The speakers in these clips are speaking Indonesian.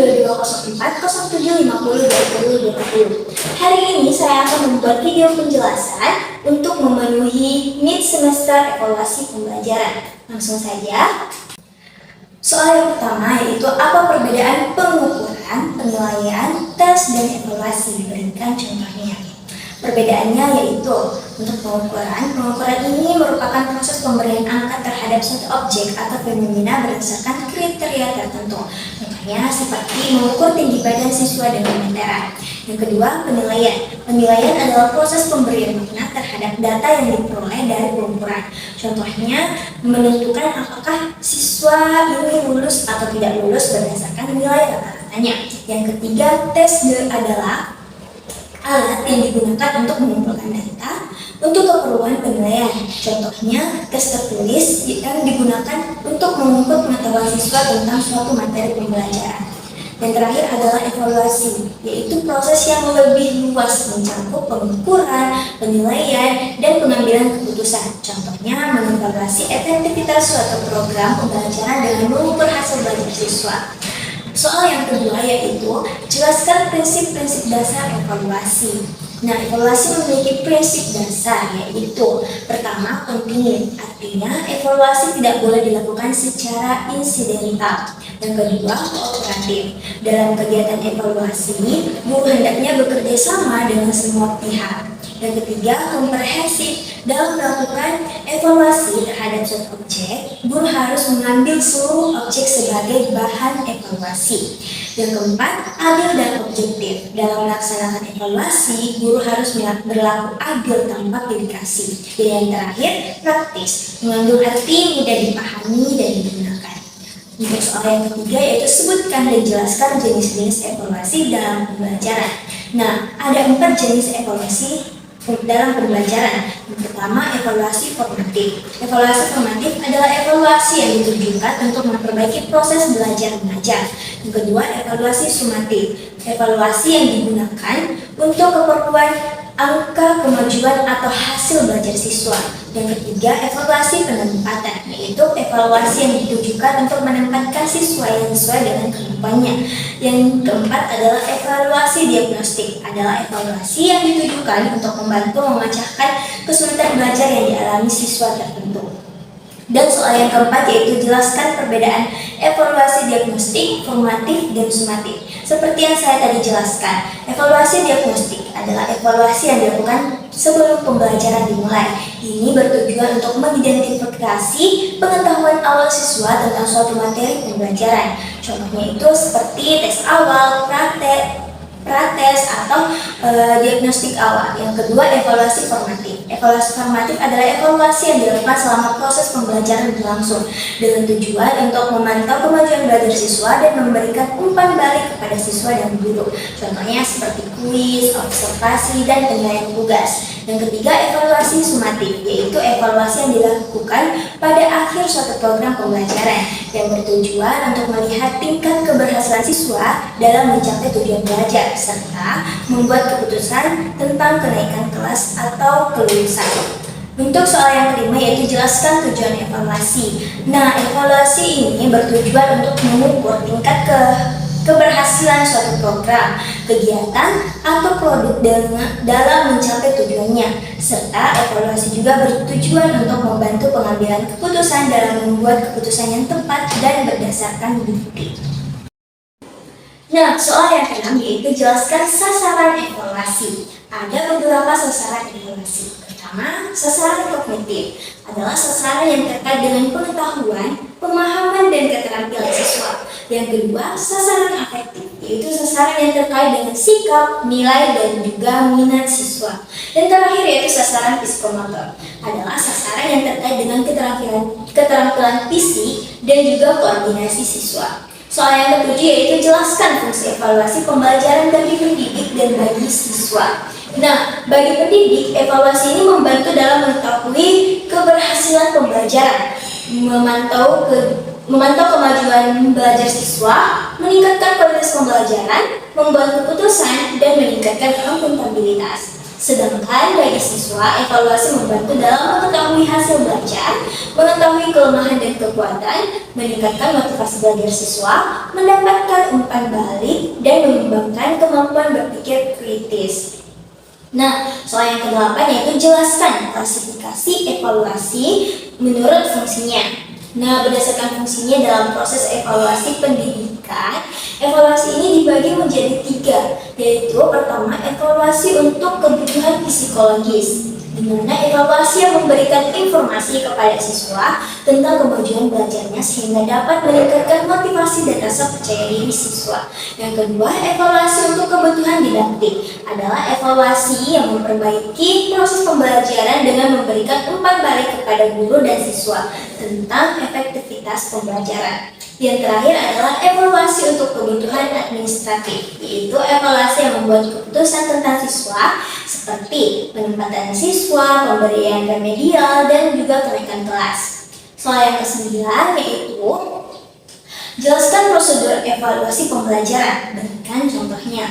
220407502020. Hari ini saya akan membuat video penjelasan untuk memenuhi mid semester evaluasi pembelajaran. Langsung saja. Soal yang pertama yaitu apa perbedaan pengukuran, penilaian, tes, dan evaluasi. Berikan contohnya. Perbedaannya yaitu untuk pengukuran ini merupakan proses pemberian angka terhadap suatu objek atau fenomena berdasarkan kriteria tertentu. Contohnya seperti mengukur tinggi badan siswa dengan meteran. Yang kedua, penilaian. Penilaian adalah proses pemberian makna terhadap data yang diperoleh dari pengukuran. Contohnya menentukan apakah siswa ini lulus atau tidak lulus berdasarkan nilai rata-ratanya. Yang ketiga, tes adalah alat yang digunakan untuk mengumpulkan data untuk keperluan penilaian. Contohnya, tes tertulis yang digunakan untuk mengukur pengetahuan siswa tentang suatu materi pembelajaran. Dan terakhir adalah evaluasi, yaitu proses yang lebih luas mencakup pengukuran, penilaian, dan pengambilan keputusan. Contohnya, mengevaluasi efektivitas suatu program pembelajaran dengan mengukur hasil belajar siswa. Soal yang kedua yaitu jelaskan prinsip-prinsip dasar evaluasi. Nah, evaluasi memiliki prinsip dasar yaitu pertama, kontinue. Artinya, evaluasi tidak boleh dilakukan secara insidental. Yang kedua, kooperatif. Dalam kegiatan evaluasi, guru hendaknya bekerja sama dengan semua pihak. Yang ketiga, komprehensif. Dalam melakukan evaluasi terhadap suatu objek, guru harus mengambil seluruh objek sebagai bahan evaluasi. Yang keempat, adil dan objektif. Dalam melaksanakan evaluasi, guru harus berlaku adil tanpa dedikasi. Dan yang terakhir, praktis. Mengandung arti mudah dipahami dan digunakan. Untuk soal yang ketiga yaitu sebutkan dan jelaskan jenis-jenis evaluasi dalam pembelajaran. Nah, ada 4 jenis evaluasi dalam pembelajaran. Yang pertama, evaluasi formatif. Evaluasi formatif adalah evaluasi yang ditujukan untuk memperbaiki proses belajar mengajar. Yang kedua, evaluasi sumatif. Evaluasi yang digunakan untuk keperluan angka kemajuan atau hasil belajar siswa. Yang ketiga, evaluasi penempatan, yaitu evaluasi yang ditujukan untuk menempatkan siswa yang sesuai dengan kemampuannya. Yang keempat adalah evaluasi diagnostik, adalah evaluasi yang ditujukan untuk membantu memecahkan kesulitan belajar yang dialami siswa tertentu. Dan soal yang keempat yaitu jelaskan perbedaan evaluasi diagnostik, formatif, dan sumatif. Seperti yang saya tadi jelaskan, evaluasi diagnostik adalah evaluasi yang dilakukan sebelum pembelajaran dimulai. Ini bertujuan untuk mengidentifikasi pengetahuan awal siswa tentang suatu materi pembelajaran. Contohnya itu seperti tes awal, prates atau diagnostik awal. Yang kedua, evaluasi formatif. Evaluasi formatif adalah evaluasi yang dilakukan selama proses pembelajaran berlangsung dengan tujuan untuk memantau kemajuan belajar siswa dan memberikan umpan balik kepada siswa dan guru. Contohnya seperti kuis, observasi, dan penilaian tugas. Yang ketiga, evaluasi sumatif, yaitu evaluasi yang dilakukan pada akhir suatu program pembelajaran yang bertujuan untuk melihat tingkat keberhasilan siswa dalam mencapai tujuan belajar serta membuat keputusan tentang kenaikan kelas atau kelulusan. Untuk soal yang kelima yaitu jelaskan tujuan evaluasi. Nah, evaluasi ini bertujuan untuk mengukur tingkat keberhasilan suatu program, kegiatan, atau produk dalam mencapai tujuannya. Serta evaluasi juga bertujuan untuk membantu pengambilan keputusan dalam membuat keputusan yang tepat dan berdasarkan bukti. Nah, soal yang keenam yaitu jelaskan sasaran evaluasi. Ada beberapa sasaran evaluasi. Pertama, sasaran kognitif adalah sasaran yang terkait dengan pengetahuan, pemahaman, dan keterampilan siswa. Yang kedua, sasaran afektif, yaitu sasaran yang terkait dengan sikap, nilai, dan juga minat siswa. Dan terakhir yaitu sasaran psikomotor, adalah sasaran yang terkait dengan keterampilan fisik dan juga koordinasi siswa. Soal yang ketujuh yaitu jelaskan fungsi evaluasi pembelajaran bagi pendidik dan bagi siswa. Nah, bagi pendidik, evaluasi ini membantu dalam mengetahui keberhasilan pembelajaran, memantau kemajuan belajar siswa, meningkatkan kualitas pembelajaran, membuat keputusan, dan meningkatkan akuntabilitas. Sedangkan bagi siswa, evaluasi membantu dalam mengetahui hasil belajar, mengetahui kelemahan dan kekuatan, meningkatkan motivasi belajar siswa, mendapatkan umpan balik, dan mengembangkan kemampuan berpikir kritis. Nah, soal yang ke-8 yaitu jelaskan klasifikasi evaluasi menurut fungsinya. Nah, berdasarkan fungsinya dalam proses evaluasi pendidikan, evaluasi ini dibagi menjadi 3, yaitu pertama, evaluasi untuk kebutuhan psikologis, di mana evaluasi yang memberikan informasi kepada siswa tentang kemajuan belajarnya sehingga dapat meningkatkan motivasi dan rasa percaya diri siswa. Yang kedua, evaluasi untuk kebutuhan didaktik adalah evaluasi yang memperbaiki proses pembelajaran dengan memberikan umpan balik kepada guru dan siswa tentang efektivitas pembelajaran. Yang terakhir adalah evaluasi untuk kebutuhan administratif, yaitu evaluasi yang membuat keputusan tentang siswa seperti penempatan siswa, pemberian remedial, dan juga kenaikan kelas. Soal yang ke-9 yaitu jelaskan prosedur evaluasi pembelajaran, berikan contohnya.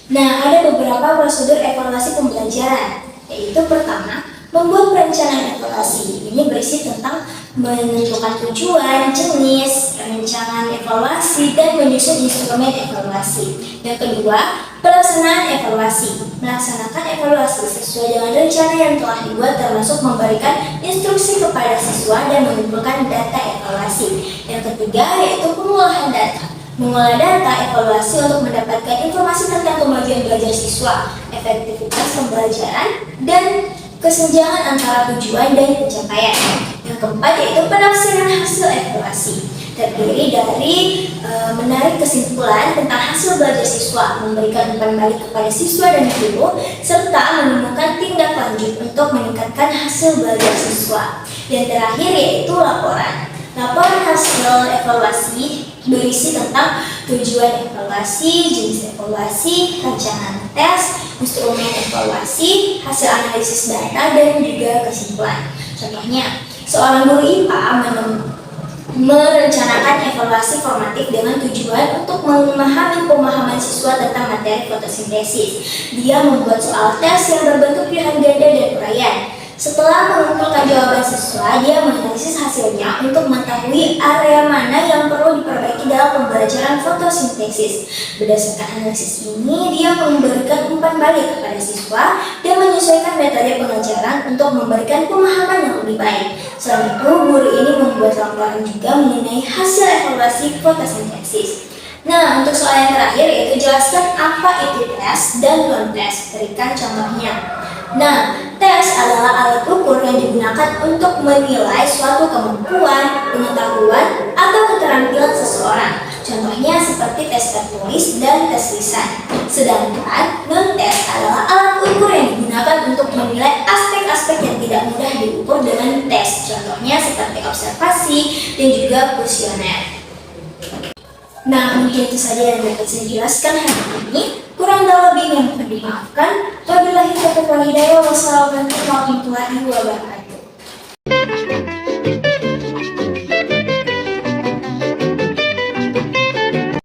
Nah, ada beberapa prosedur evaluasi pembelajaran, yaitu pertama, membuat perencanaan evaluasi. Ini berisi tentang menentukan tujuan, jenis, perencanaan evaluasi, dan menyusun instrumen evaluasi. Yang kedua, pelaksanaan evaluasi. Melaksanakan evaluasi sesuai dengan rencana yang telah dibuat termasuk memberikan instruksi kepada siswa dan mengumpulkan data evaluasi. Yang ketiga, yaitu pengolahan data. Mengolah data evaluasi untuk mendapatkan informasi tentang kemajuan belajar siswa, efektivitas pembelajaran, dan kesenjangan antara tujuan dan pencapaian. Yang keempat yaitu penafsiran hasil evaluasi, terdiri dari menarik kesimpulan tentang hasil belajar siswa, memberikan umpan balik kepada siswa dan guru, serta menemukan tindak lanjut untuk meningkatkan hasil belajar siswa. Yang terakhir yaitu laporan. Laporan hasil evaluasi berisi tentang tujuan evaluasi, jenis evaluasi, rancangan tes, instrumen evaluasi, hasil analisis data, dan juga kesimpulan. Contohnya, seorang guru IPA merencanakan evaluasi formatif dengan tujuan untuk memahami pemahaman siswa tentang materi fotosintesis. Dia membuat soal tes yang berbentuk pilihan ganda dan uraian. Setelah mengumpulkan jawaban siswa, dia menganalisis hasilnya untuk mengetahui area mana yang perlu diperbaiki dalam pembelajaran fotosintesis. Berdasarkan analisis ini, dia memberikan umpan balik kepada siswa dan menyesuaikan metode pengajaran untuk memberikan pemahaman yang lebih baik. Selain itu, guru ini membuat laporan juga mengenai hasil evaluasi fotosintesis. Nah, untuk soal yang terakhir yaitu jelaskan apa itu tes dan non-tes. Berikan contohnya. Nah, tes adalah alat ukur yang digunakan untuk menilai suatu kemampuan, pengetahuan, atau keterampilan seseorang. Contohnya seperti tes tertulis dan tes lisan. Sedangkan non-tes adalah alat ukur yang digunakan untuk menilai aspek-aspek yang tidak mudah diukur dengan tes. Contohnya seperti observasi dan juga kuesioner. Nah, mungkin itu saja yang dapat saya jelaskan hari ini. Kurang dan lebih yang mohon dimaafkan. Wabillahi taufiq wal hidayah. Wassalamualaikum warahmatullahi wabarakatuh.